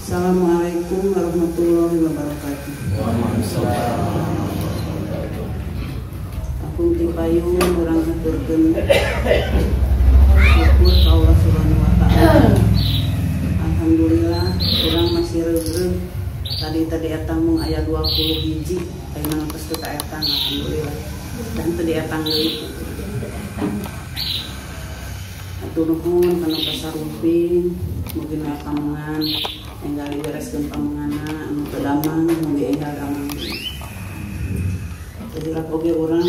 Assalamualaikum warahmatullahi wabarakatuh. Aku dipayung orang ngaturkeun syukur ka Allah Subhanahu wa taala. Alhamdulillah urang masih reureuh. Tadi etang mung aya 20 hiji, ayeuna geus teu ka etang alhamdulillah. Dan teu dietang deui. Atur nuhun kana pasaruping, mugi pamengan enggal dibereskeun pamengana anu teu damang mugi enggal damang. Jadi oge urang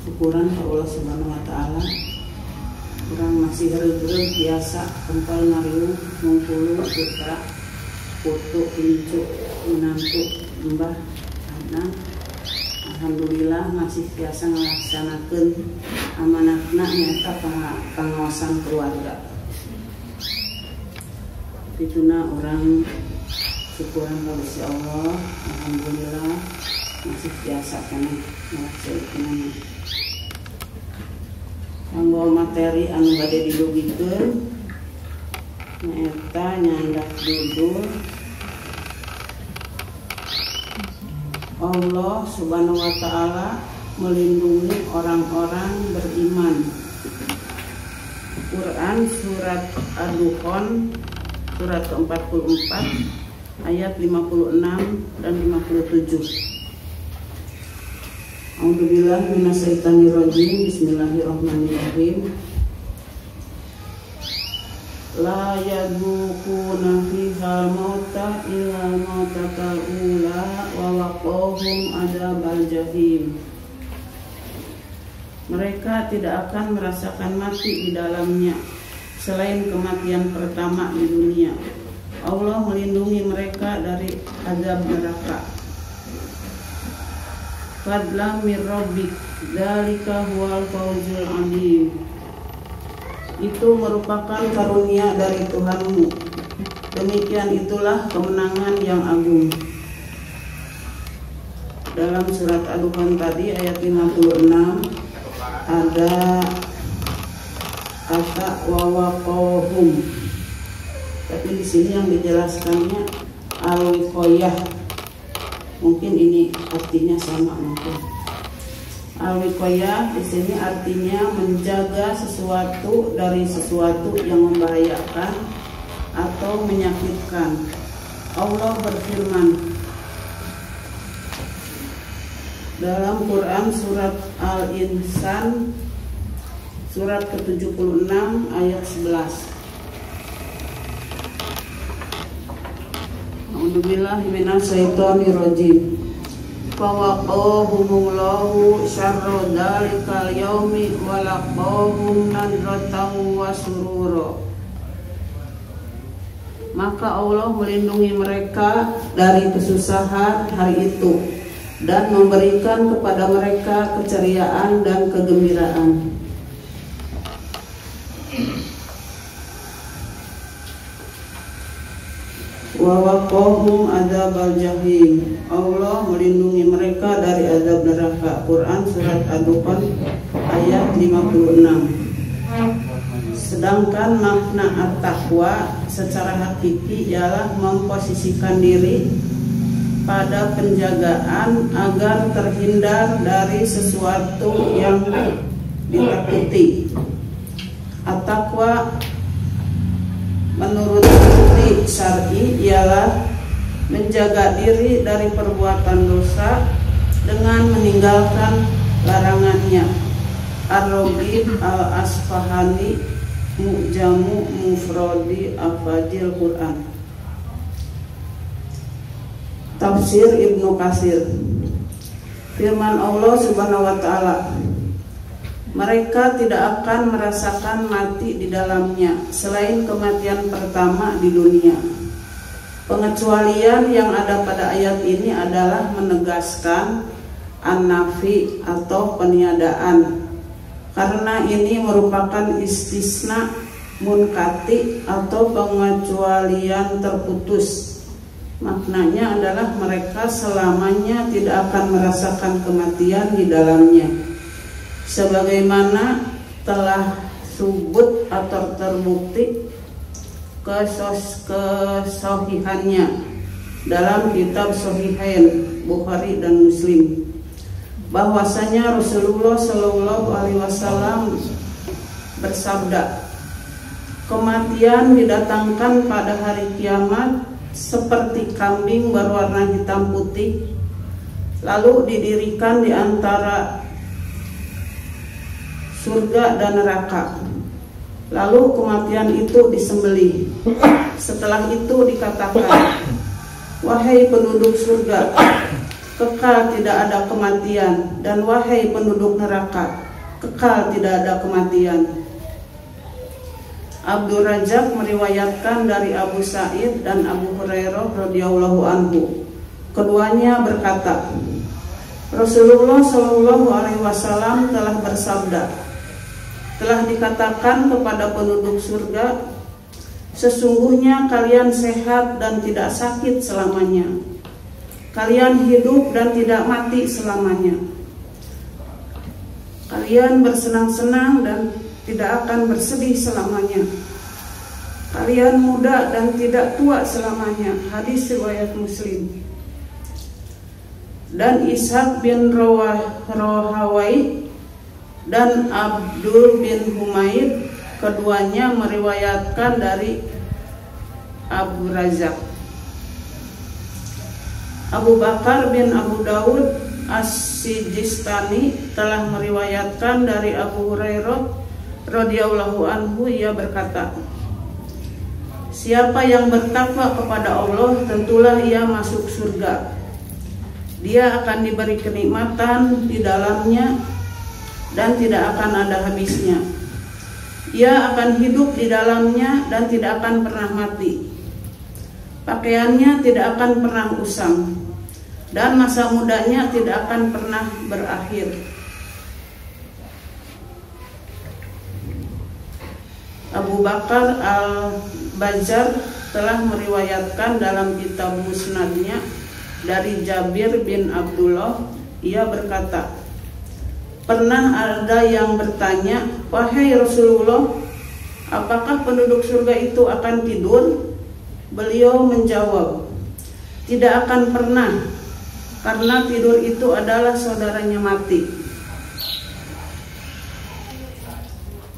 syukuran ka Allah Subhanahu wa taala. Urang masih reureuh biasa kempal ngariung ngungkulu putra putu incu menantu mbah anak. Alhamdulillah masih biasa ngalaksanakeun amanatna nyata pengawasan keluarga. Pituna orang syukuran ka Gusti Allah. Alhamdulillah masih biasa kana ngalaksanakeun. Kanggo materi anu bade didugikeun nyaeta nyandak judul Allah Subhanahu wa taala melindungi orang-orang beriman. Quran surat Ad-Dukhan surat ke-44 ayat 56 dan 57. A'udzubillahi minasyaitonirrajim. Bismillahirrahmanirrahim. La yadukuna fiha mauta illa mautatal ula wa waqahum adzabal jahim. Mereka tidak akan merasakan mati di dalamnya selain kematian pertama di dunia. Allah melindungi mereka dari azab neraka. Fadlan mir rabbik dzalika huwal fawzul adzim. Itu merupakan karunia dari Tuhanmu. Demikian itulah kemenangan yang agung. Dalam surat Ad-Dukhan tadi ayat 56 ada kata wawaqahum. Tapi di sini yang dijelaskannya al-wiqayah. Mungkin ini artinya sama mungkin. Al-wiqayah di sini artinya menjaga sesuatu dari sesuatu yang membahayakan atau menyakitkan. Allah berfirman dalam Quran surat Al-Insan surat ke-76 ayat 11. A'udzubillahi minasyaitonirrajim. Fawaqahumullahu syarra dzalikal yaumi wa laqahum nadratan wa surura. Maka Allah melindungi mereka dari kesusahan hari itu dan memberikan kepada mereka keceriaan dan kegembiraan. Wa waqahum adzabal jahim. Allah melindungi mereka dari azab neraka. Quran surat Ad-Dukhan ayat 56. Sedangkan makna at-taqwa secara hakiki ialah memposisikan diri pada penjagaan agar terhindar dari sesuatu yang ditakuti. At-taqwa menurut bukti syar'i ialah menjaga diri dari perbuatan dosa dengan meninggalkan larangannya. Ar-Raghib Al-Asfahani Mu'jamu Mufradi Afadil Quran. Tafsir Ibnu Katsir. Firman Allah Subhanahu wa taala, mereka tidak akan merasakan mati di dalamnya selain kematian pertama di dunia. Pengecualian yang ada pada ayat ini adalah menegaskan an-nafi atau peniadaan, karena ini merupakan istisna munkati atau pengecualian terputus. Maknanya adalah mereka selamanya tidak akan merasakan kematian di dalamnya, sebagaimana telah subut atau terbukti kesohihannya dalam kitab Sohihain Bukhari dan Muslim bahwasanya Rasulullah Shallallahu Alaihi Wasallam bersabda, kematian didatangkan pada hari kiamat seperti kambing berwarna hitam putih, lalu didirikan di antara surga dan neraka. Lalu kematian itu disembelih. Setelah itu dikatakan, wahai penduduk surga, kekal tidak ada kematian, dan wahai penduduk neraka, kekal tidak ada kematian. Abdul Razak meriwayatkan dari Abu Sa'id dan Abu Hurairah radhiyallahu anhu. Keduanya berkata, Rasulullah Shallallahu Alaihi Wasallam telah bersabda, telah dikatakan kepada penduduk surga, sesungguhnya kalian sehat dan tidak sakit selamanya. Kalian hidup dan tidak mati selamanya. Kalian bersenang-senang dan tidak akan bersedih selamanya. Kalian muda dan tidak tua selamanya. Hadis riwayat Muslim. Dan Ishaq bin Rahawai dan Abdul bin Humaid, keduanya meriwayatkan dari Abu Razak. Abu Bakar bin Abu Daud As-Sijistani telah meriwayatkan dari Abu Hurairah radhiyallahu anhu, ia berkata, siapa yang bertakwa kepada Allah, tentulah ia masuk surga. Dia akan diberi kenikmatan di dalamnya dan tidak akan ada habisnya. Ia akan hidup di dalamnya dan tidak akan pernah mati. Pakaiannya tidak akan pernah usang, dan masa mudanya tidak akan pernah berakhir. Abu Bakar Al-Bazzar telah meriwayatkan dalam kitab Musnadnya dari Jabir bin Abdullah, ia berkata, pernah ada yang bertanya, wahai Rasulullah, apakah penduduk surga itu akan tidur? Beliau menjawab, tidak akan pernah, karena tidur itu adalah saudaranya mati.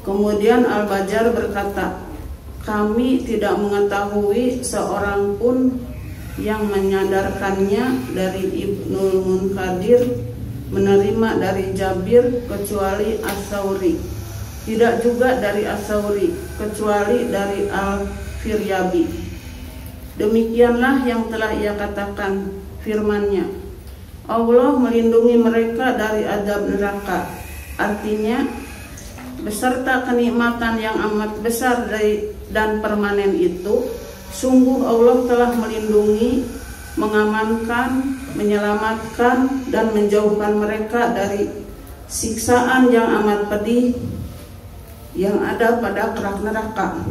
Kemudian Al-Bazzar berkata, kami tidak mengetahui seorang pun yang menyadarkannya dari Ibnul Munkadir menerima dari Jabir kecuali As-Sauri, tidak juga dari As-Sauri kecuali dari Al-Firyabi. Demikianlah yang telah ia katakan, firman-Nya, Allah melindungi mereka dari azab neraka. Artinya, beserta kenikmatan yang amat besar dan permanen itu, sungguh Allah telah melindungi, mengamankan, menyelamatkan, dan menjauhkan mereka dari siksaan yang amat pedih yang ada pada kerak neraka.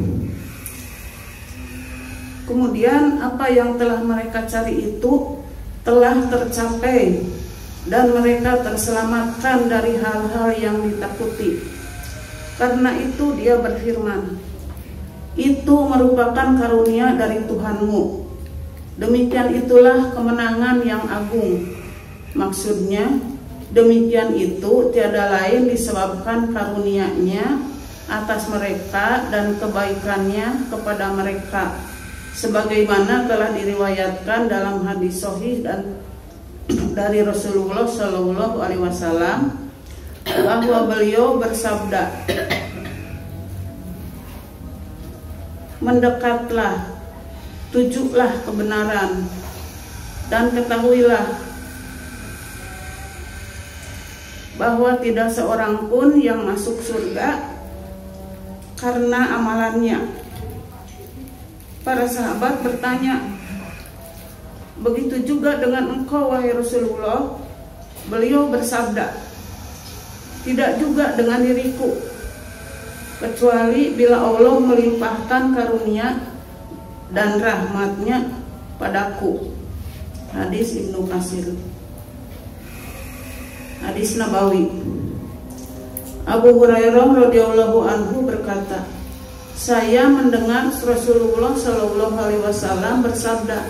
Kemudian apa yang telah mereka cari itu telah tercapai, dan mereka terselamatkan dari hal-hal yang ditakuti. Karena itu dia berfirman, itu merupakan karunia dari Tuhanmu. Demikian itulah kemenangan yang agung. Maksudnya, demikian itu tiada lain disebabkan karunia-Nya atas mereka dan kebaikannya kepada mereka, sebagaimana telah diriwayatkan dalam hadis sahih dan dari Rasulullah Shallallahu Alaihi Wasallam bahwa beliau bersabda, mendekatlah, tujulah kebenaran, dan ketahuilah bahwa tidak seorang pun yang masuk surga karena amalannya. Para sahabat bertanya, begitu juga dengan engkau wahai Rasulullah? Beliau bersabda, tidak juga dengan diriku, kecuali bila Allah melimpahkan karunia dan rahmatnya padaku. Hadis Ibnu Katsir. Hadis Nabawi. Abu Hurairah radhiyallahu anhu berkata, saya mendengar Rasulullah Shallallahu Alaihi Wasallam bersabda,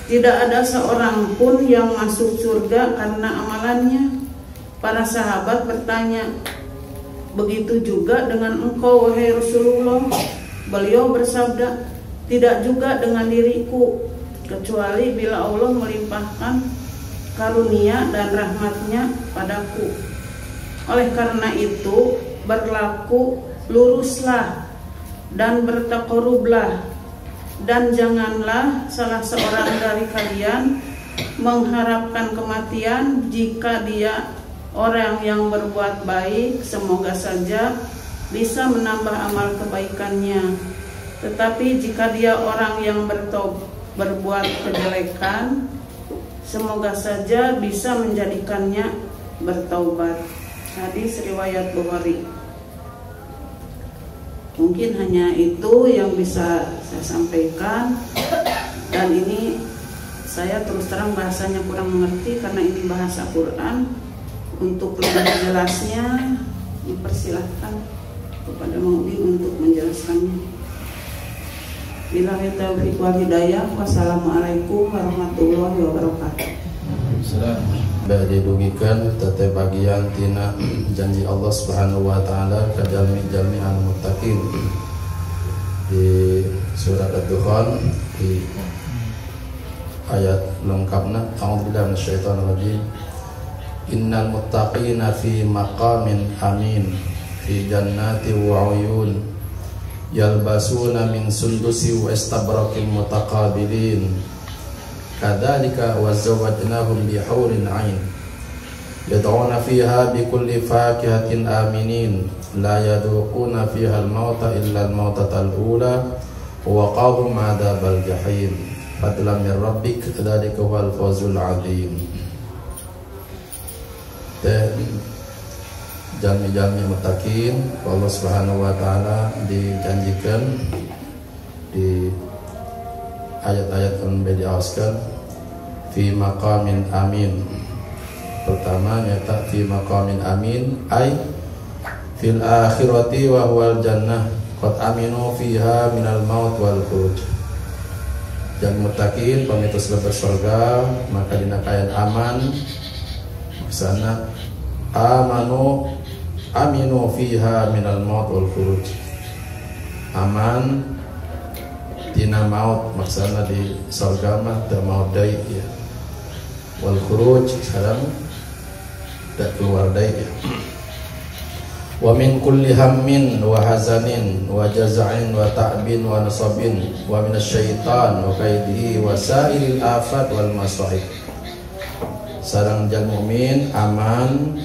tidak ada seorang pun yang masuk surga karena amalannya. Para sahabat bertanya, begitu juga dengan engkau wahai Rasulullah? Beliau bersabda, tidak juga dengan diriku, kecuali bila Allah melimpahkan karunia dan rahmatnya padaku. Oleh karena itu, berlaku luruslah dan bertaqarrublah, dan janganlah salah seorang dari kalian mengharapkan kematian jika dia orang yang berbuat baik, semoga saja bisa menambah amal kebaikannya. Tetapi jika dia orang yang berbuat kejelekan, semoga saja bisa menjadikannya bertaubat. Hadis riwayat Bukhari. Mungkin hanya itu yang bisa saya sampaikan, dan ini saya terus terang bahasanya kurang mengerti karena ini bahasa Quran. Untuk lebih jelasnya dipersilahkan kepada Maudi untuk menjelaskannya. Billahi taufiq wal hidayah. Wassalamualaikum warahmatullahi wabarakatuh. Sudah didugikan tete bagian tina janji Allah Subhanahu wa taala ka jalmi-jalmi anu muttaqin di surat Ad-Dukhan di ayat lengkapna. A'udzubillahi minasyaitonir rajim. Innal muttaqina fi maqamin amin fi jannati wa uyun yalbasuna min sundusi wa istabraqin mutaqabilin kadzalika wazawwajnahum bihurin 'ain yad'una fiha bikulli fakihatin aminin la yaduquna fiha al-mauta illa al-mautatal ula wa waqahum 'adzabal jahim fadlan min rabbik dzalika wal fawzul 'adzim. Jalmi-jalmi muttaqin Allah Subhanahu wa taala dijanjikan di ayat-ayat yang diawaskan fi maqamin amin. Pertama nyata fi maqamin amin ay fil akhirati wa huwal jannah qad aminu fiha minal maut wal khuruj. Jalmi muttaqin pamitos lebar surga maka dina kayan aman sana aminu fiha minal maut wal khuruj. Aman tina maut maksana di surga mah teu maut deui ya. Wal khuruj sareng da keluar deui ya. Wa min kulli hammin wa hazanin wa jaza'in wa ta'bin wa nasabin wa minasyaitan wa kaidihi wa sa'iril afat wal masaib. Sareng jal mukmin aman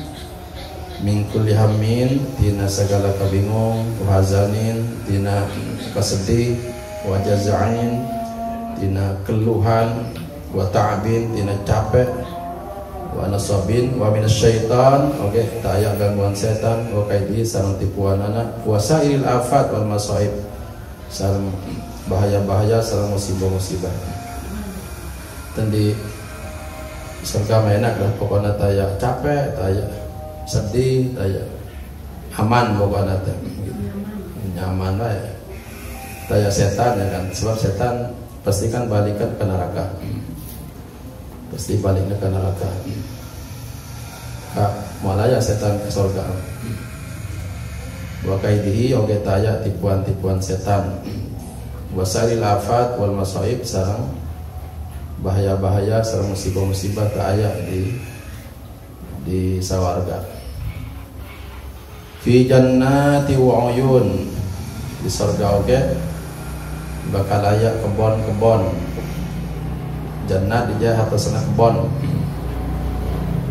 min kulli hammin tina segala kabingung, hazanin tina kasedih, wa jaza'in tina keluhan, wa ta'bin tina capek, wa nasabin wa minasyaitan oke taya gangguan setan, wa kaidi sareng tipuanana, wa sairil afat wal masaib sareng bahaya-bahaya sareng musibah-musibah. Tendi surga mah enak lah pokoknya taya capek, taya sedih, taya aman pokoknya teh nyaman lah ya. Taya setan ya kan, sebab setan pasti kan balikan ke neraka, pasti baliknya ke neraka. Kak malah ya setan ke surga. Wa kaidihi oge taya tipuan-tipuan setan. Wasaril afat wal masaib sareng bahaya-bahaya sareng musibah-musibah teu aya di sawarga. Fi jannati wa uyun di surga oge bakal aya kebon-kebon. Jannat di atasna kebon.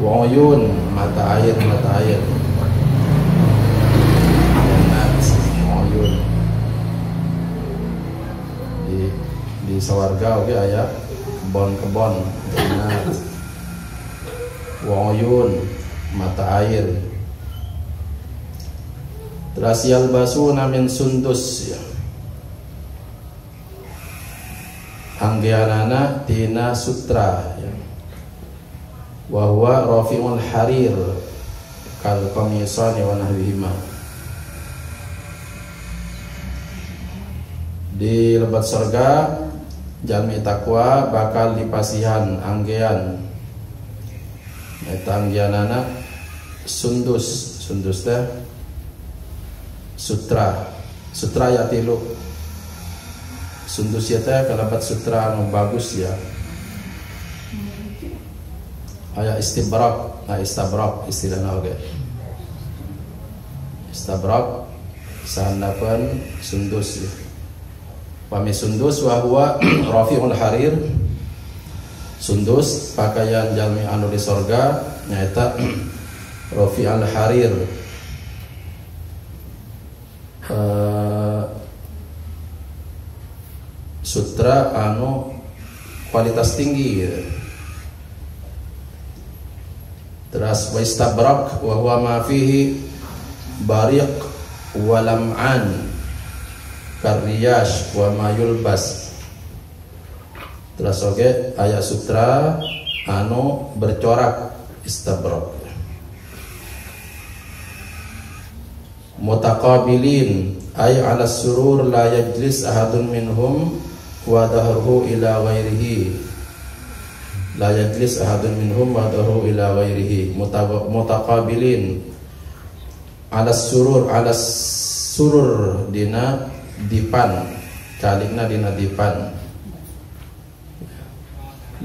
Wa uyun mata air. Jannat uyun di sawarga oge aya kebon-kebon, jannat, wa uyun mata air. Terus yalbasuna min sundus ya. Anggeanana tina sutra ya. Wa huwa rafi'ul harir kal qamisani wa nahwihima. di lebat surga jalmi takwa bakal dipasihan anggean eta anggeanana sundus teh sutra ya tilu sundus ya teh kalabat sutra anu bagus ya aya istibrak istilahna oge istabrak sahandapan sundus ya. Pami sundus wa huwa rafi'ul harir sundus pakaian jalmi anu di sorga nyaeta rafi'ul harir sutra anu kualitas tinggi ya. Terus wa istabrak wa huwa ma fihi bariq wa lam'an karyash wa mayulbas. Terus oke ayat sutra anu bercorak istabrak. Mutaqabilin ay ala surur la yajlis ahadun minhum wa dahruhu ila ghairihi. La yajlis ahadun minhum wa dahruhu ila ghairihi. Mutaqabilin ala surur dina dipan kalikna dina dipan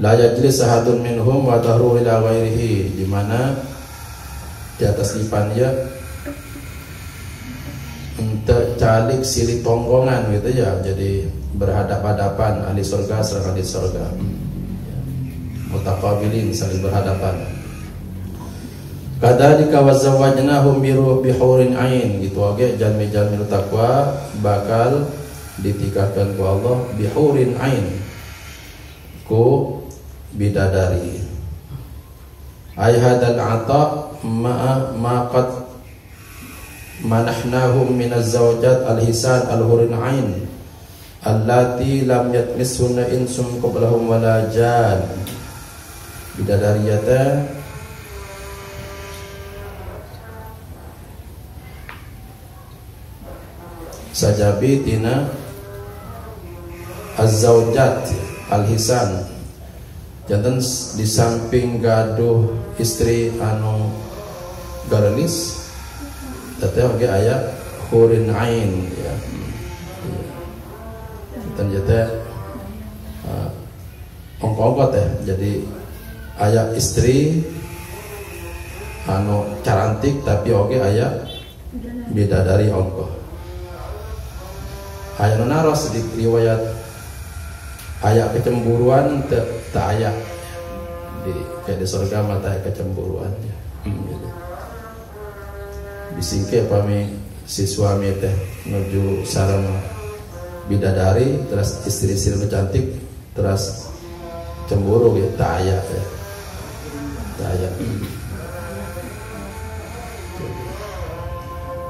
la yajlis ahadun minhum wa dahru ila ghairihi di mana di atas dipan ya untuk calik silih tonggongan gitu ya, jadi berhadap-hadapan ahli surga serta ahli surga mutaqabilin saling berhadapan. Kadzalika wa zawwajnahum bihurin ain gitu oge jalmi-jalmi takwa bakal ditikahkan ku Allah bihurin ain ku bidadari. Ay hadal ata ma qad manahnahum minaz zawjat al-hisan al-hurin ain allati lam yatmishunna insun qablahum wala jan. Bidadariyata sajabi tina az-zawjat al-hisan jantan di samping gaduh istri anu garelis tete oge aya hurin ain ya dan jete ongko-ongko teh jadi aya istri anu carantik tapi oge aya bidadari ongko. Aya nu naros di riwayat aya kecemburuan teu aya di kayak di surga mata kecemburuan ya. Bisingke pami si suami teh nuju sareng bidadari terus istri-istri nu cantik terus cemburu gitu teu aya ya. Teu aya.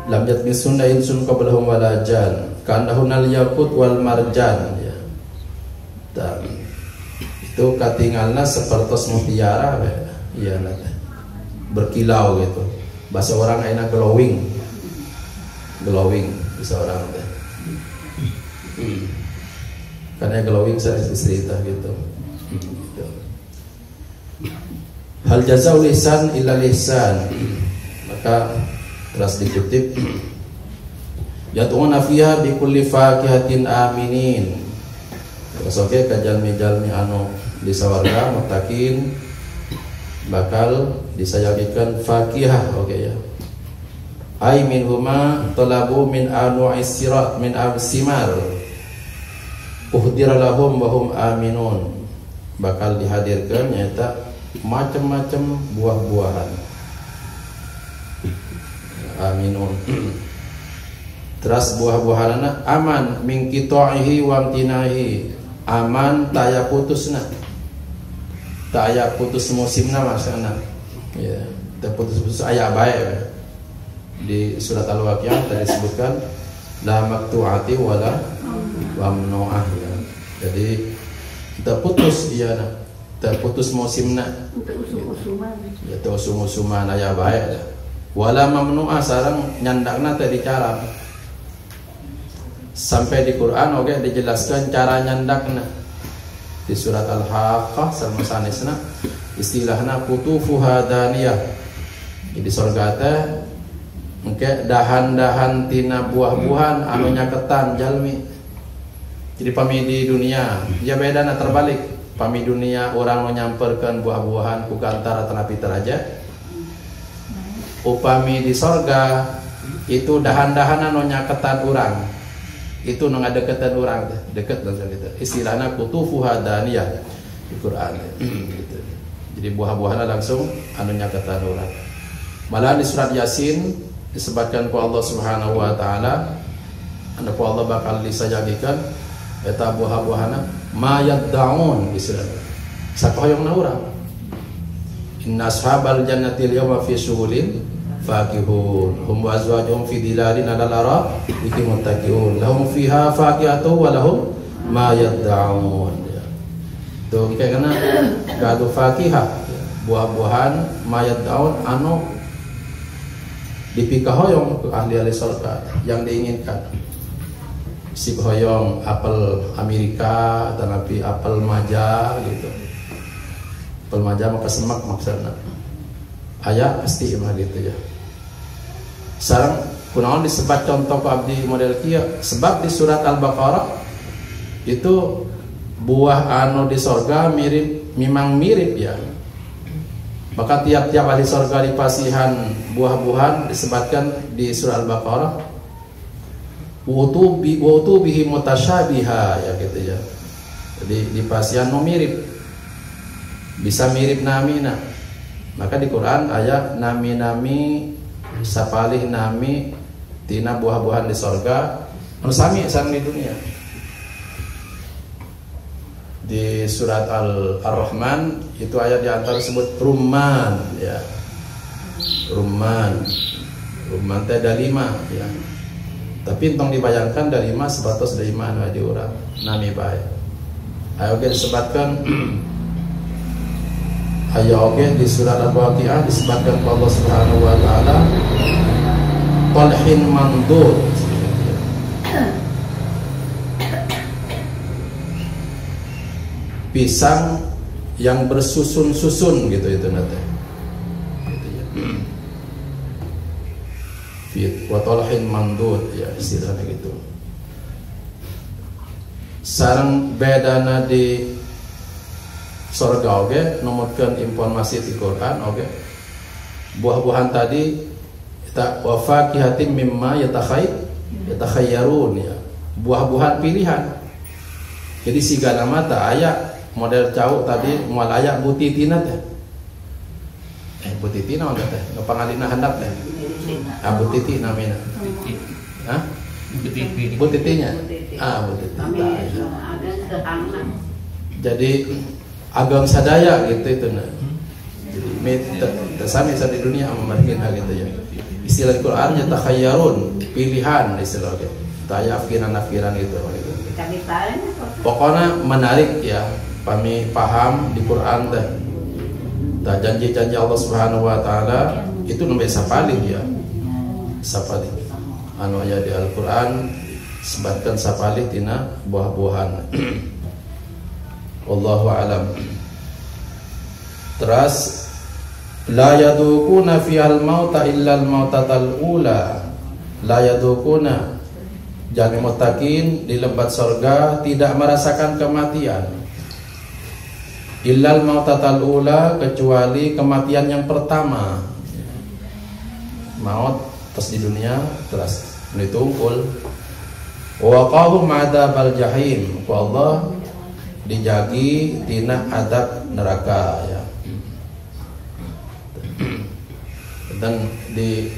Lam yatmisunna insun qablahum wala jan kanahunal yakut wal marjan ya. Dan itu katingalna sepertos mutiara ya nate berkilau gitu. Bahasa orang ayeuna glowing bisa orang teh. Karena glowing saya istri tah gitu. Hal jazaul ihsan illa ihsan. Maka terus dikutip yatuna fiha bi kulli fakihatin aminin. Terus oke kajalmi-jalmi anu di sawarga muttaqin bakal disayagikan fakihah oke ya. Ai min huma talabu min anu'is sirat min absimar uhdira lahum wa hum aminun. Bakal dihadirkan nyata macam-macam buah-buahan aminun. Terus buah-buahanna aman min qita'ihi wa amtinahi aman taya putusna taya putus musimna maksudna ya teu putus aya bae di surat al-waqiah tadi disebutkan la maqtu'ati wala mamnu'ah ya. Jadi kita putus ieu teu putus musimna ya teu usum-usuman aya bae wala mamnu'ah sareng nyandakna teh dicara Sampai di Quran oke dijelaskan cara nyandakna. Di surat Al-Haqqah sareng sanesna istilahna qutufuha daniyah. Di surga teh engke dahan-dahan tina buah-buahan anu nyaketan jalmi. Jadi pami di dunia ya bedana terbalik. Pami dunia orang nu nyamperkeun buah-buahan ku antara tanapi teraja. Upami di surga itu dahan-dahan anu nyaketan urang. Itu nu ngadeketan urang teh, deket langsung gitu. Istilahna qutufuha daniyah di Quran gitu. Jadi buah-buahanna langsung anu nyaketan urang. Malah di surat Yasin disebutkan ku Allah Subhanahu wa taala anu ku Allah bakal disajagikan eta buah-buahana ma yad'un istilahna. Sakoyongna urang. Inna ashabal jannati al-yawma fi syughulin fakihun hum wa azwajuhum fi dilalin 'alal ara'iki muttaqiun lahum fiha fakihatu wa lahum ma yad'un. Tuh kayak kana gadu fakihah buah-buahan ma yad'un anu dipikahoyong ke ahli-ahli surga yang diinginkan. Si hoyong apel Amerika tetapi apel maja gitu. Apel maja maka semak maksudna. Aya pasti mah gitu ya. Sareng kunaon disebut contoh ku abdi model kieu sebab di surat Al-Baqarah itu buah anu di surga memang mirip ya. Maka tiap-tiap ahli surga di pasihan buah-buahan disebutkan di surah Al-Baqarah wutu bihi mutasyabiha ya gitu ya. Jadi di pasihan nu mirip bisa mirip namina. Maka di Quran ayat nami sapalih nami tina buah-buahan di surga anu sami sareng di dunia. Di surat Ar-Rahman itu ayat di antara disebut rumman ya. Rumman teh ada 5 ya. Tapi entong dibayangkan dari 5 sebatas dari 5 anu di urang nami bae. Ayo ge disebutkan ayo ge di surat Al-Waqiah disebutkan Allah Subhanahu wa taala talhin mandud. Pisang yang bersusun-susun gitu itu nate. Gitu ya. Fit wa talhin mandud ya istilahnya gitu. Sareng bedana di surga oge numutkeun informasi di Quran oge. Buah-buahan tadi kita wa faqihatin mimma yatakhayyarun ya. Buah-buahan pilihan. Jadi siga nama teh aya model cau tadi moal aya butitina teh. Butitina mah teh nu pangalina handap teh. Butiti namina. Hah? Butitinya. Butiti. Jadi agam sadaya gitu itu nah. Jadi sami di dunia amarkin gitu ya. Istilah Quran nya takhayyarun, pilihan istilah gitu. Taya afkiran gitu. Pokoknya menarik ya. Kami paham di Quran teh. Janji-janji Allah Subhanahu wa taala itu nembe sapalih ya. Sapalih. Anu aya di Al-Qur'an sebutkan sapalih tina buah-buahan. Wallahu alam. Terus la yadukuna fihal mauta illa al-mautatal ula. La yadukuna jami muttaqin di lebat surga tidak merasakan kematian. Illal mautatal ula kecuali kematian yang pertama. Maut terus di dunia terus ditungkul. Wa qahum adzabal jahim. Ku Allah dijagi tina adab neraka ya. Dan di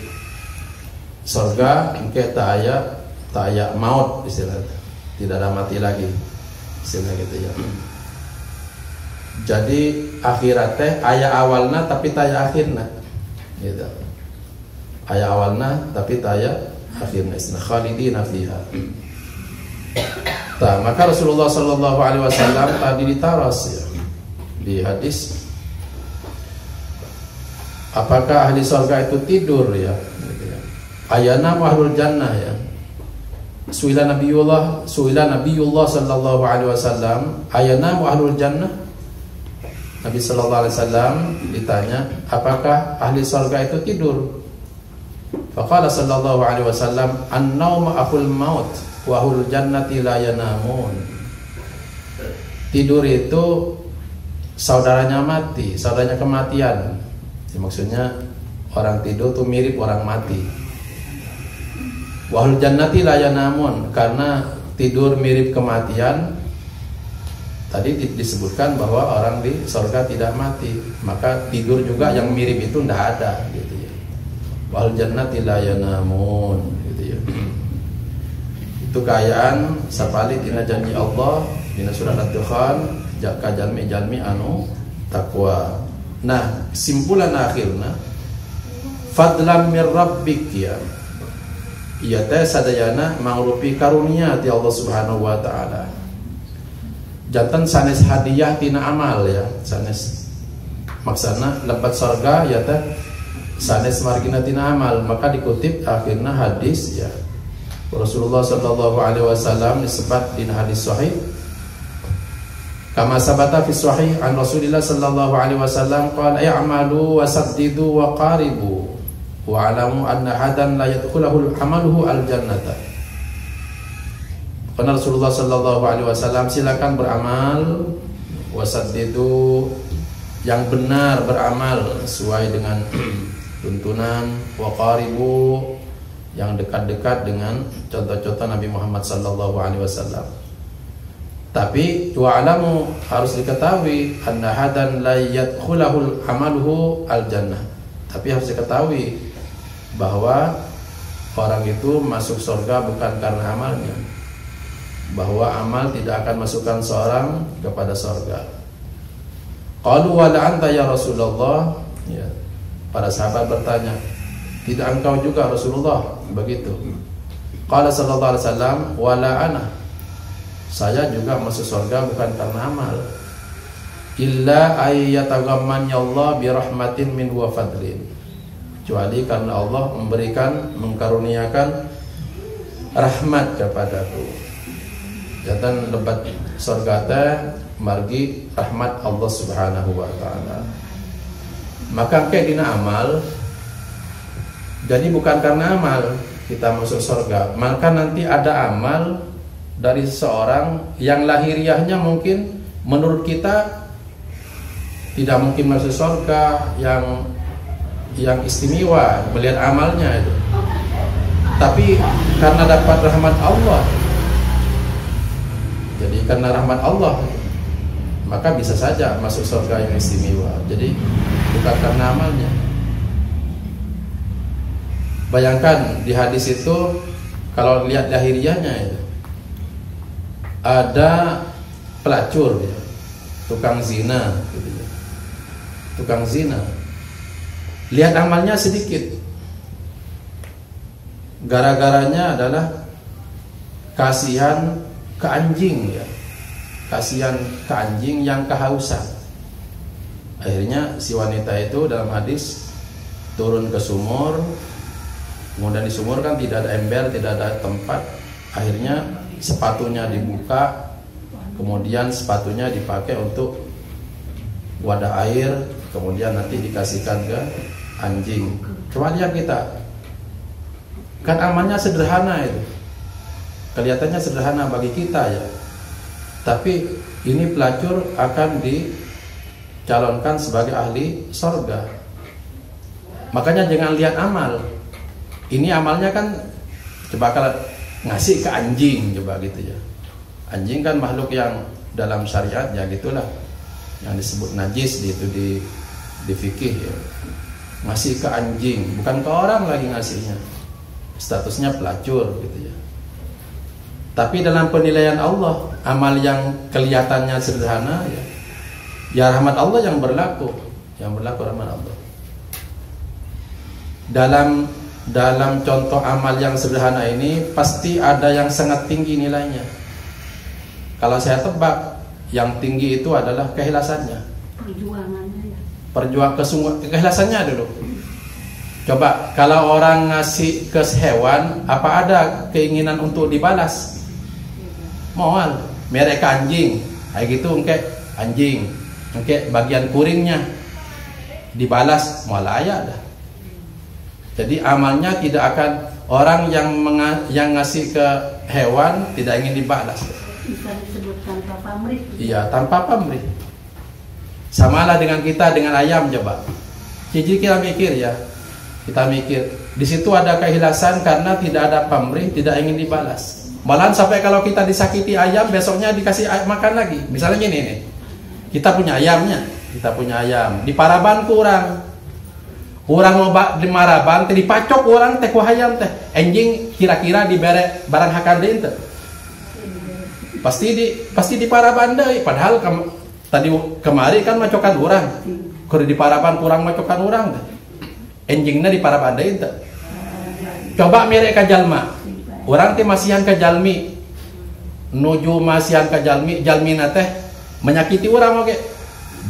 surga engke tak aya maut istilahnya. Tidak ada mati lagi. Istilah gitu ya. Jadi akhirat teh aya awalna tapi taya akhirna gitu. Aya awalna tapi taya akhirna isna khalidina fiha. Maka Rasulullah sallallahu alaihi wasallam tadi ditaras ya di hadis apakah ahli surga itu tidur ya gitu ya. Ayana ahlul jannah ya. Suila Nabiullah sallallahu alaihi wasallam, ayanamu ahlul jannah? Nabi sallallahu alaihi wasallam ditanya, apakah ahli surga itu tidur? Faqala sallallahu alaihi wasallam, an-naum akhul maut wa ahlul jannati la yanamun. Tidur itu saudaranya mati, saudaranya kematian. Maksudnya orang tidur tuh mirip orang mati. Wahlul jannati la yanamun, karena tidur mirip kematian. Tadi disebutkan bahwa orang di surga tidak mati, maka tidur juga yang mirip itu tidak ada gitu ya. Wahlul jannati la yanamun gitu ya. Itu kayaan sapali tina janji Allah dina surat Ad-Dukhan, jaka jalmi anu takwa. Nah, simpulan akhirna fadlan mir rabbik ya. Iya teh sadayana mangrupi karunia ti Allah Subhanahu wa taala. Janten sanes hadiah tina amal ya, sanes maksana lepat surga ya teh sanes margina tina amal. Maka dikutip akhirnya hadis ya. Rasulullah sallallahu alaihi wasallam disebut dina hadis sahih. Kama sabata fi sahih an Rasulillah sallallahu alaihi wasallam qala ya'malu wasaddidu wa qaribu wa alamu anna hadan la yadkhuluhu amaluhu al-jannata. Karena Rasulullah sallallahu alaihi wasallam, silakan beramal, wasaddidu, yang benar beramal sesuai dengan tuntunan, wa qaribu, yang dekat-dekat dengan contoh-contoh Nabi Muhammad sallallahu alaihi wasallam. Tapi wa alamu, harus diketahui, anna hadan la yadkhuluhu amaluhu al-jannah. Tapi harus diketahui bahwa orang itu masuk surga bukan karena amalnya, bahwa amal tidak akan masukkan seorang kepada surga. Qalu wa la anta ya Rasulullah, ya. Para sahabat bertanya, tidak engkau juga Rasulullah? Begitu. Qala sallallahu alaihi wasallam, wa la ana, saya juga masuk surga bukan karena amal, illa ayyataghammanni Allah bi rahmatin min wa fadlin, kecuali karena Allah mengkaruniakan rahmat kepadaku. Jantan lebat surga teh margi rahmat Allah Subhanahu wa taala. Maka kayak dina amal, jadi bukan karena amal kita masuk surga, maka nanti ada amal dari seseorang yang lahiriahnya mungkin menurut kita tidak mungkin masuk surga, yang istimewa melihat amalnya itu, tapi karena dapat rahmat Allah, jadi karena rahmat Allah maka bisa saja masuk surga yang istimewa. Jadi bukan karena amalnya. Bayangkan di hadis itu kalau lihat lahiriahnya itu ada pelacur ya, tukang zina gitu ya. Tukang zina, lihat amalnya sedikit, gara-garanya adalah kasihan ke anjing ya, kasihan ke anjing yang kehausan. Akhirnya si wanita itu dalam hadis turun ke sumur, kemudian di sumur kan tidak ada ember, tidak ada tempat. Akhirnya sepatunya dibuka, kemudian sepatunya dipakai untuk wadah air, kemudian nanti dikasihkan ke anjing. Coba lihat kita, kan amalnya sederhana itu, kelihatannya sederhana bagi kita ya, tapi ini pelacur akan dicalonkan sebagai ahli surga. Makanya jangan lihat amal. Ini amalnya kan coba kalau ngasih ke anjing, coba gitu ya. Anjing kan makhluk yang dalam syariat ya gitulah, yang disebut najis di fikih ya. Ngasih ke anjing, bukan ke orang lagi ngasihnya, statusnya pelacur gitu ya. Tapi dalam penilaian Allah, amal yang kelihatannya sederhana ya rahmat Allah yang berlaku rahmat Allah. Dalam contoh amal yang sederhana ini pasti ada yang sangat tinggi nilainya. Kalau saya tebak, yang tinggi itu adalah keikhlasannya. Perjuangannya ya. Keikhlasannya dulu. Coba kalau orang ngasih ke hewan, apa ada keinginan untuk dibalas? Moal, mereka anjing, kayak gitu engke anjing, engke bagian kuringnya dibalas, moal aya dah. Jadi amalnya tidak akan, orang yang ngasih ke hewan tidak ingin dibalas. Bisa disebut tanpa pamrih. Iya, tanpa pamrih. Samalah dengan kita dengan ayam coba. Jadi kita mikir ya. Kita mikir, di situ ada keikhlasan karena tidak ada pamrih, tidak ingin dibalas. Malahan sampai kalau kita disakiti ayam, besoknya dikasih makan lagi. Misalnya gini nih, kita punya ayamnya, di paraban kurang mau di maraban, dipacok orang teh ku ayam teh, anjing kira-kira dibere barang hakande teh. Pasti di paraban deh, padahal tadi kemari kan macokan orang, kalau di paraban kurang macokan orang teh. Enjingnya di para bandai itu. Coba mereka jalma. Orang teh masihan ke jalmi. Nuju masihan ke jalmi, jalmi teh menyakiti orang oke.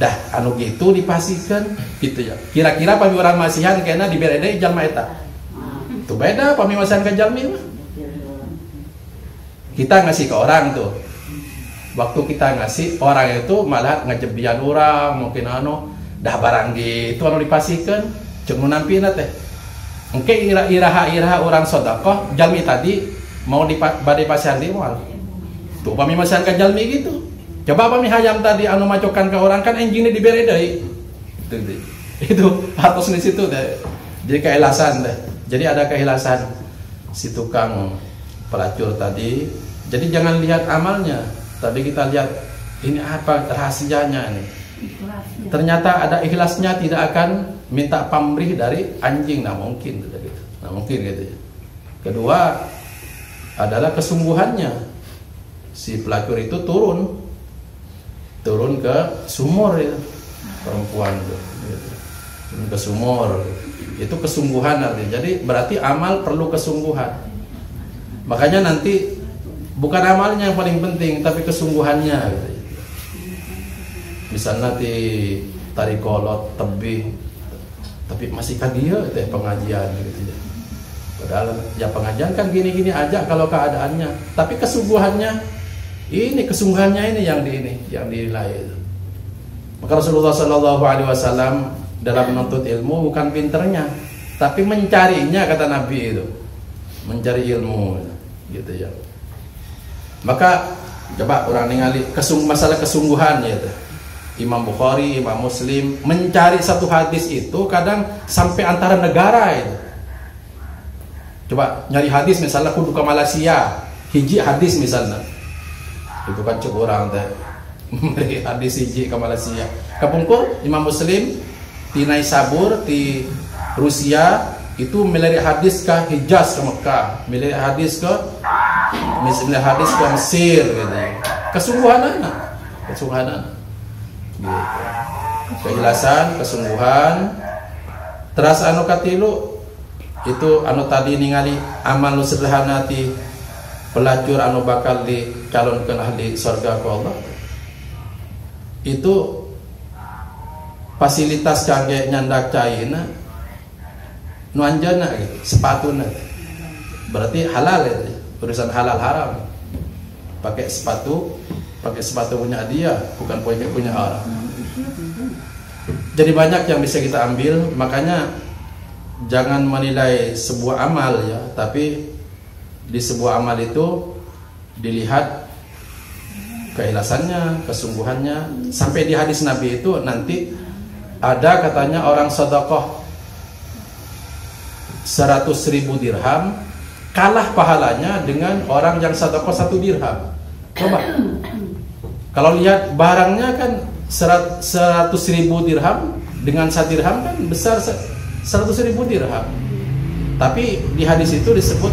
Dah anu gitu dipasihkan gitu ya. Kira-kira pami orang masihan kena dibere deui jalma eta. Tuh beda pami masihan ke jalmi mah. Kita ngasih ke orang tuh. Waktu kita ngasih, orang itu malah ngejebian orang, mungkin dah barang gitu anu dipasihkan. Cuma nampina teh, engke iraha orang sodakoh, jalmi tadi mau badai pasihan di mal, tuh pami masihan ke jalmi gitu. Coba pami hayam tadi anu macokan ke orang kan enjingnya diberi deh, itu harus di situ deh. Jadi keikhlasan deh. Jadi ada keikhlasan si tukang pelacur tadi. Jadi jangan lihat amalnya, tapi kita lihat ini apa rahasianya ini. Ternyata ada ikhlasnya, tidak akan minta pamrih dari anjing, nah mungkin gitu ya. Kedua adalah kesungguhannya, si pelacur itu turun ke sumur ya, perempuan itu, gitu. Turun ke sumur, itu kesungguhan artinya. Jadi berarti amal perlu kesungguhan. Makanya nanti bukan amalnya yang paling penting, tapi kesungguhannya gitu. Misalnya di tarik kolot, tebing, tapi masih kan dia teh pengajian gitu ya. Padahal ya pengajian kan gini-gini aja kalau keadaannya, tapi kesungguhannya ini yang dinilai itu. Maka Rasulullah SAW dalam menuntut ilmu bukan pinternya, tapi mencarinya, kata Nabi itu, mencari ilmu gitu ya. Maka coba orang ningali masalah kesungguhan ya itu. Imam Bukhari, Imam Muslim mencari satu hadis itu kadang sampai antara negara itu. Coba nyari hadis misalnya kudu ke Malaysia, hiji hadis misalnya. Itu kan cukup orang teh. Memberi hadis hiji ke Malaysia. Kapungkur Imam Muslim di Naisabur di Rusia itu melirik hadis ke Hijaz ke Mekah, melirik hadis ke Mesir gitu. Kesungguhanan. Gitu. Kejelasan, kesungguhan. Teras anu katilu itu anu tadi ningali amal nu sederhana ti pelacur anu bakal dicalonkeun ahli surga ku Allah. Itu fasilitas kangge nyandak caina nu anjeunna gitu, sepatuna. Berarti halal ya, urusan halal haram. Pakai sepatu punya dia, bukan punya orang. Jadi banyak yang bisa kita ambil. Makanya jangan menilai sebuah amal ya, tapi di sebuah amal itu dilihat keikhlasannya, kesungguhannya. Sampai di hadis Nabi itu nanti ada katanya orang sedekah 100.000 dirham kalah pahalanya dengan orang yang sedekah 1 dirham. Coba kalau lihat barangnya kan 100.000 dirham dengan 1 dirham kan besar 100.000 dirham. Tapi di hadis itu disebut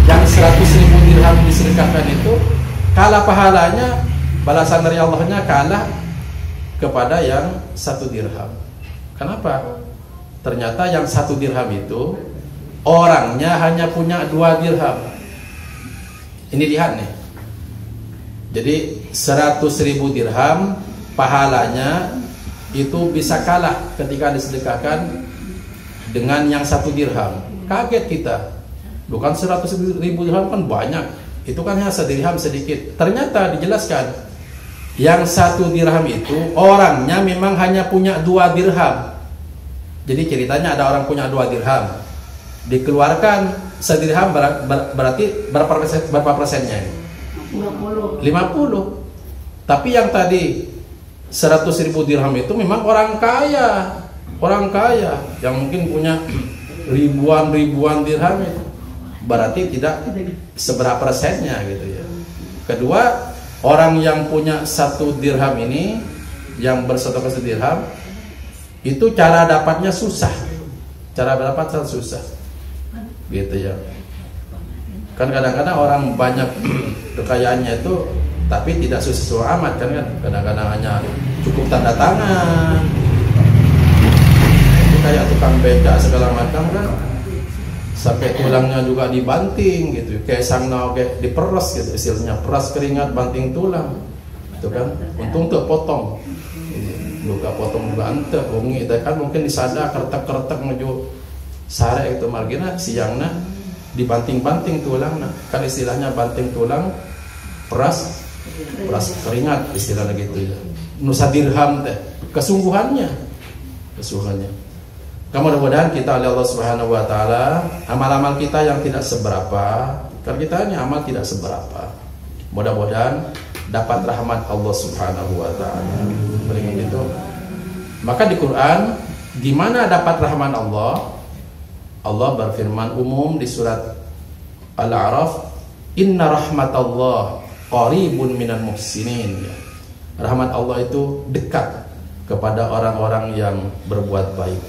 yang 100.000 dirham disedekahkan itu kalah pahalanya, balasan dari Allahnya kalah kepada yang 1 dirham. Kenapa? Ternyata yang 1 dirham itu orangnya hanya punya 2 dirham. Ini lihat nih. Jadi 100.000 dirham pahalanya itu bisa kalah ketika disedekahkan dengan yang 1 dirham. Kaget kita. Bukan 100.000 dirham kan banyak. Itu kan hanya 1 dirham sedikit. Ternyata dijelaskan yang 1 dirham itu orangnya memang hanya punya 2 dirham. Jadi ceritanya ada orang punya 2 dirham. Dikeluarkan 1 dirham berarti berapa persennya? 50. Tapi yang tadi 100.000 dirham itu memang orang kaya yang mungkin punya ribuan dirham itu. Berarti tidak seberapa persennya gitu ya. Kedua, orang yang punya 1 dirham ini, yang bersedekah 1 dirham, itu cara dapatnya susah. Gitu ya. Kan kadang-kadang orang banyak kekayaannya itu tapi tidak susah amat kan. Kadang-kadang hanya cukup tanda tangan. Itu kayak tukang beca segala macam kan. Sampai tulangnya juga dibanting gitu, kayak sangna kayak diperas gitu istilahnya, peras keringat banting tulang, itu kan. Untung tuh potong, juga potong juga ante, ungi, kan mungkin disada kertek menuju sare itu margina siangna dibanting tulang, kan istilahnya banting tulang, peras keringat istilahnya gitu ya. Nusa dirham teh, kesungguhannya. Mudah-mudahan kita oleh Allah Subhanahu wa taala, amal-amal kita yang tidak seberapa, kan kita ini amal tidak seberapa. Mudah-mudahan dapat rahmat Allah Subhanahu wa taala. Begitu. Maka di Quran gimana dapat rahmat Allah? Allah berfirman umum di surat Al-A'raf, "Inna rahmatallah qaribun minal muhsinin." Rahmat Allah itu dekat kepada orang-orang yang berbuat baik.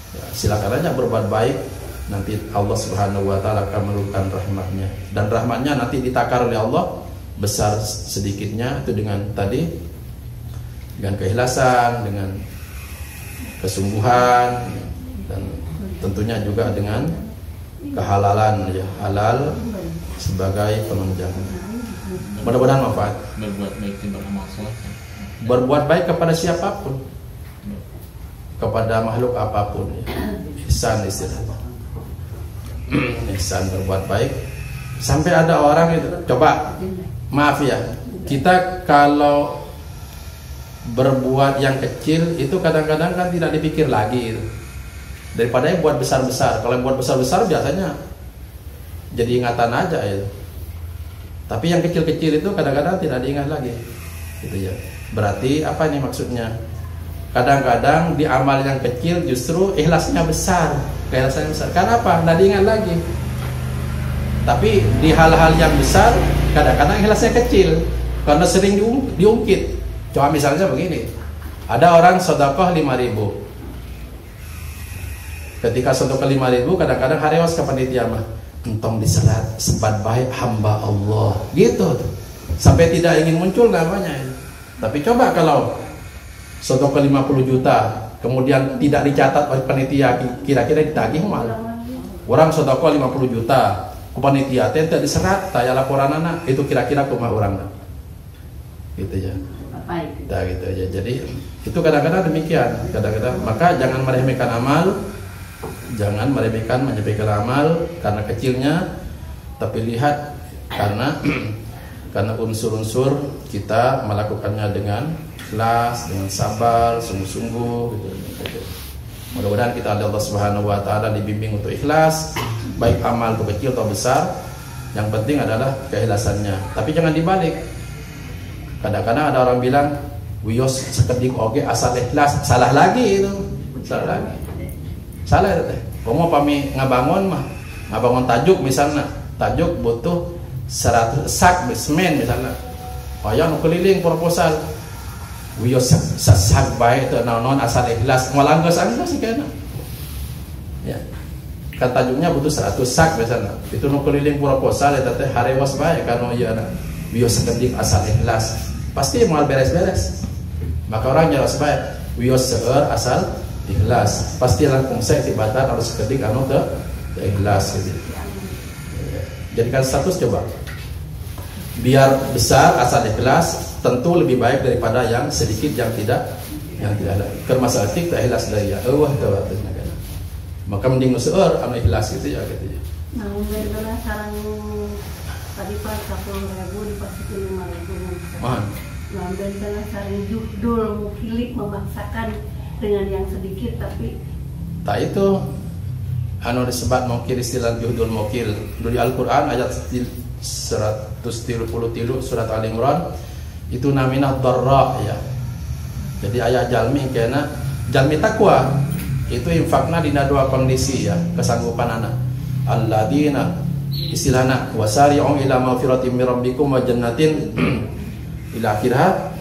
Ya, silakan aja berbuat baik, nanti Allah Subhanahu wa taala akan menurunkan rahmatnya, dan rahmatnya nanti ditakar oleh Allah besar sedikitnya itu dengan keikhlasan, dengan kesungguhan, dan tentunya juga dengan kehalalan ya, halal sebagai penunjang. Mudah-mudahan manfaat. Berbuat baik kepada siapapun, kepada makhluk apapun ya. Ihsan istilahnya. Ihsan, berbuat baik. Sampai ada orang itu, coba maaf ya, kita kalau berbuat yang kecil itu kadang-kadang kan tidak dipikir lagi itu. Daripada yang buat besar-besar. Kalau yang buat besar-besar biasanya jadi ingatan aja itu. Tapi yang kecil-kecil itu kadang-kadang tidak diingat lagi. Gitu ya. Berarti apa ini maksudnya? Kadang-kadang di amal yang kecil justru ikhlasnya besar. Keikhlasannya besar. Karena apa? Tidak diingat lagi. Tapi di hal-hal yang besar kadang-kadang ikhlasnya kecil karena sering diungkit. Coba misalnya begini, ada orang sedekah 5.000. Ketika sedekah 5.000 kadang-kadang harewas ke panitia mah, entong diserat sempat baik hamba Allah gitu. Sampai tidak ingin muncul namanya. Tapi coba kalau sedekah 50 juta kemudian tidak dicatat oleh panitia, kira-kira ditagih mal. Orang sedekah 50 juta ke panitia tidak diserat, taya laporan anak, itu kira-kira kumaha orang gitu ya. Nah, gitu aja. Jadi itu kadang-kadang demikian, kadang-kadang. Maka jangan meremehkan amal, jangan meremehkan menyepelekan amal karena kecilnya, tapi lihat karena unsur-unsur kita melakukannya dengan ikhlas, dengan sabar, sungguh-sungguh gitu. Mudah-mudahan kita oleh Allah Subhanahu wa taala dibimbing untuk ikhlas, baik amal itu kecil atau besar. Yang penting adalah keikhlasannya. Tapi jangan dibalik. Kadang-kadang ada orang bilang, "Wios sekedik oge asal ikhlas." Salah lagi itu. Salah itu teh. Komo pami ngabangun mah, ngabangun tajuk misalnya. Tajuk butuh 100 sak semen misalnya. Aya nu keliling proposal. Wios sak bae teu naon asal ikhlas. Moal anggeus sih kana. Ya. Kan tajuknya butuh 100 sak misalnya. Itu nu keliling proposal eta teh harewas bae kana ieu na. Wios sekedik asal ikhlas. Pasti moal beres-beres. Maka orang nyaros bae wios seueur asal ikhlas. Pasti langkung saya tibatan harus sekedik anu teu ikhlas gitu. Jadikan status coba. Biar besar asal ikhlas tentu lebih baik daripada yang sedikit yang tidak ada. Keur masalah tik teh ikhlas dari ya eueuh teh wateunya kana. Maka mending seueur anu ikhlas gitu ya gitu ya. Nah, benar sarang tadi Pak 10.000 dipasukin 5.000. Mohon. Nah, benar sarang juhdul mukilik memaksakan dengan yang sedikit tapi Tak itu anu disebut mukil istilah juhdul mukil. Di Al-Qur'an ayat 133 surat Al-Imran itu namina dharra ya. Jadi ayat jalmi kena jalmi takwa itu infakna dina dua kondisi ya, kesanggupan anak. Alladzina istilahna wasari'u ila maghfiratin min rabbikum wa jannatin ila akhirah.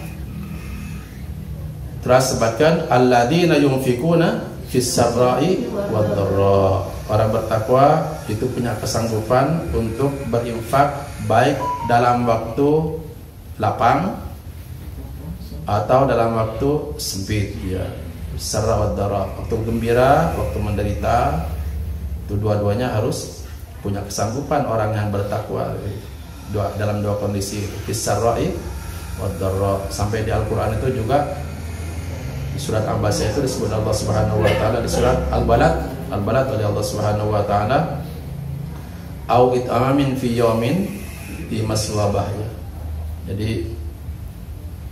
Terus sebutkan alladzina yunfikuna fis sarra'i wad dharra. Orang bertakwa itu punya kesanggupan untuk berinfak baik dalam waktu lapang atau dalam waktu sempit ya. Sarra wad dharra, waktu gembira, waktu menderita, itu dua-duanya harus punya kesanggupan orang yang bertakwa dalam dua kondisi, fis sarra'i wad dharra. Sampai di Al-Qur'an itu juga di surat Al-Basah itu disebut Allah Subhanahu wa taala di surat Al-Balad oleh Allah Subhanahu wa taala au it'amin fi yaumin fi maswabah ya. Jadi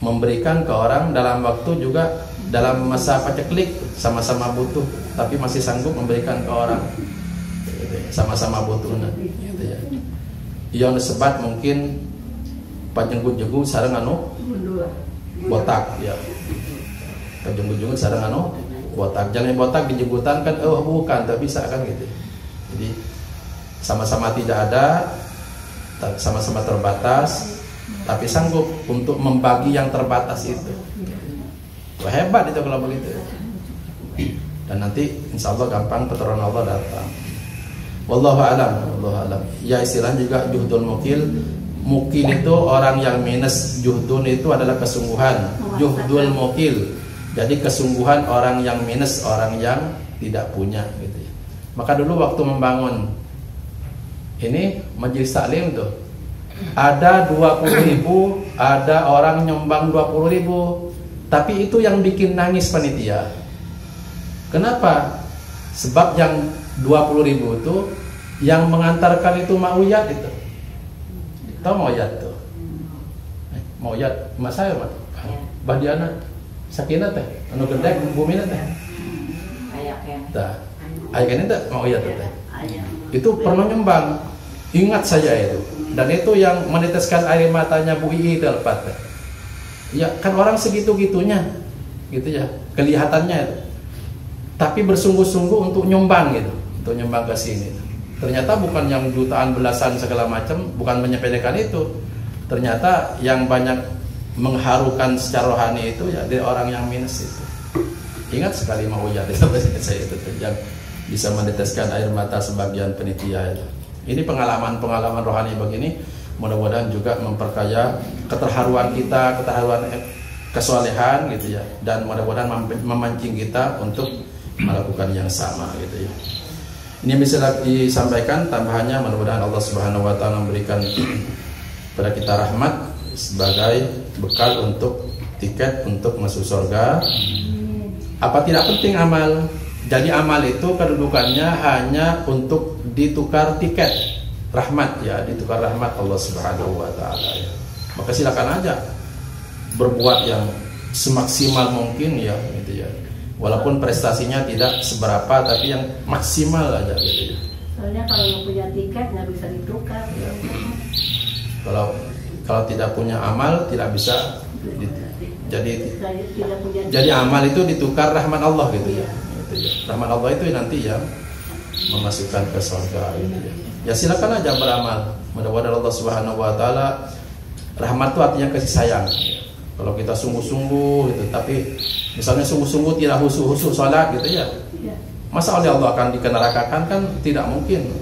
memberikan ke orang dalam waktu juga dalam masa paceklik sama-sama butuh tapi masih sanggup memberikan ke orang gitu ya. Sama-sama butuh gitu ya. Yang disebut mungkin panjenggut-jenggut sareng anu botak ya. Panjenggut-jenggut sareng anu botak. Jangan botak dijenggutan kan bukan, tak bisa kan gitu. Jadi sama-sama tidak ada, sama-sama terbatas tapi sanggup untuk membagi yang terbatas itu. Wah, hebat itu kalau begitu. Dan nanti insya Allah gampang pertolongan Allah datang. Wallahu a'lam, wallahu a'lam. Ya istilah juga juhdul mukil. Mukil itu orang yang minus, juhdun itu adalah kesungguhan. Juhdul mukil. Jadi kesungguhan orang yang minus, orang yang tidak punya gitu ya. Maka dulu waktu membangun ini majelis taklim tuh ada 20.000, ada orang nyumbang 20.000. Tapi itu yang bikin nangis panitia. Kenapa? Sebab yang 20.000 itu yang mengantarkan itu Mauyat itu. Tahu Mauyat tuh? Mauyat, mas saya mah. Badiana, Sakinah teh, anu gede bumi teh. Tah. Ayaknya teh Mauyat teh. Itu pernah nyumbang. Ingat saja itu. Dan itu yang meneteskan air matanya Bu Ii itu lepas teh. Ya kan orang segitu-gitunya gitu ya kelihatannya itu. Tapi bersungguh-sungguh untuk nyumbang gitu, untuk nyumbang ke sini. Ternyata bukan yang jutaan belasan segala macam, bukan menyepelekan itu. Ternyata yang banyak mengharukan secara rohani itu ya dari orang yang minus itu. Ingat sekali mau ya saya itu yang bisa meneteskan air mata sebagian penitia itu. Ini pengalaman-pengalaman rohani begini mudah-mudahan juga memperkaya keterharuan kita, keterharuan kesolehan gitu ya, dan mudah-mudahan memancing kita untuk melakukan yang sama gitu ya. Ini bisa disampaikan tambahannya, mudah-mudahan Allah Subhanahu wa taala memberikan pada kita rahmat sebagai bekal untuk tiket untuk masuk surga. Apa tidak penting amal? Jadi amal itu kedudukannya hanya untuk ditukar tiket rahmat ya, ditukar rahmat Allah Subhanahu wa taala ya. Maka silakan aja berbuat yang semaksimal mungkin ya gitu ya. Walaupun prestasinya tidak seberapa tapi yang maksimal aja gitu ya. Soalnya kalau nggak punya tiket nggak bisa ditukar. Ya. Kalau tidak punya amal tidak bisa jadi amal itu ditukar rahmat Allah gitu ya. Gitu ya. Rahmat Allah itu nanti ya memasukkan ke surga gitu ya. Ya silakan aja beramal. Mudah-mudahan Allah Subhanahu wa taala, rahmat itu artinya kasih sayang. Kalau kita sungguh-sungguh gitu, tapi misalnya sungguh-sungguh tidak husu-husu salat gitu ya. Masa oleh Allah akan dikenerakakan kan tidak mungkin.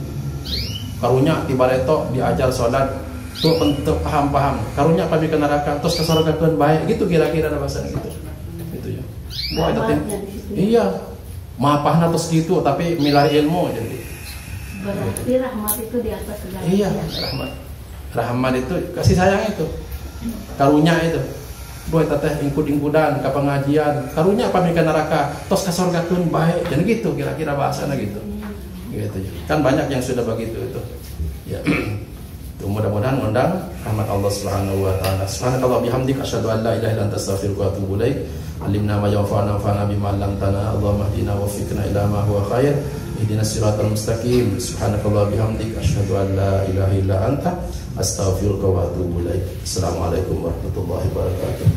Karunya tiba reto diajar salat tuh untuk paham-paham. Karunya kami keneraka terus ke surga kan baik gitu kira-kira ada bahasa gitu. Gitu ya. Wah, itu iya. Maafahna terus gitu tapi milah ilmu jadi. Berarti rahmat itu di atas segala. Iya, rahmat. Rahmat itu kasih sayang itu. Karunia itu. boy teteh ingkud-ingkudan ke pengajian karunya apa mereka neraka tos ka sorgakeun bae dan gitu kira-kira bahasana gitu kan banyak yang sudah begitu itu ya. Tuh, mudah-mudahan ngundang rahmat Allah Subhanahu wa taala. Subhanakallah bihamdik asyhadu an la ilaha illa anta astaghfiruka wa atubu ilaik. Alimna ma yanfa'una wanfa'na bima 'allamtana. Allahumma hdina wa waffiqna ila ma huwa khair. Ihdinas siratal mustaqim. Subhanakallah bihamdik asyhadu an la ilaha illa anta astaghfiruka wa atubu ilaik. Assalamualaikum warahmatullahi wabarakatuh.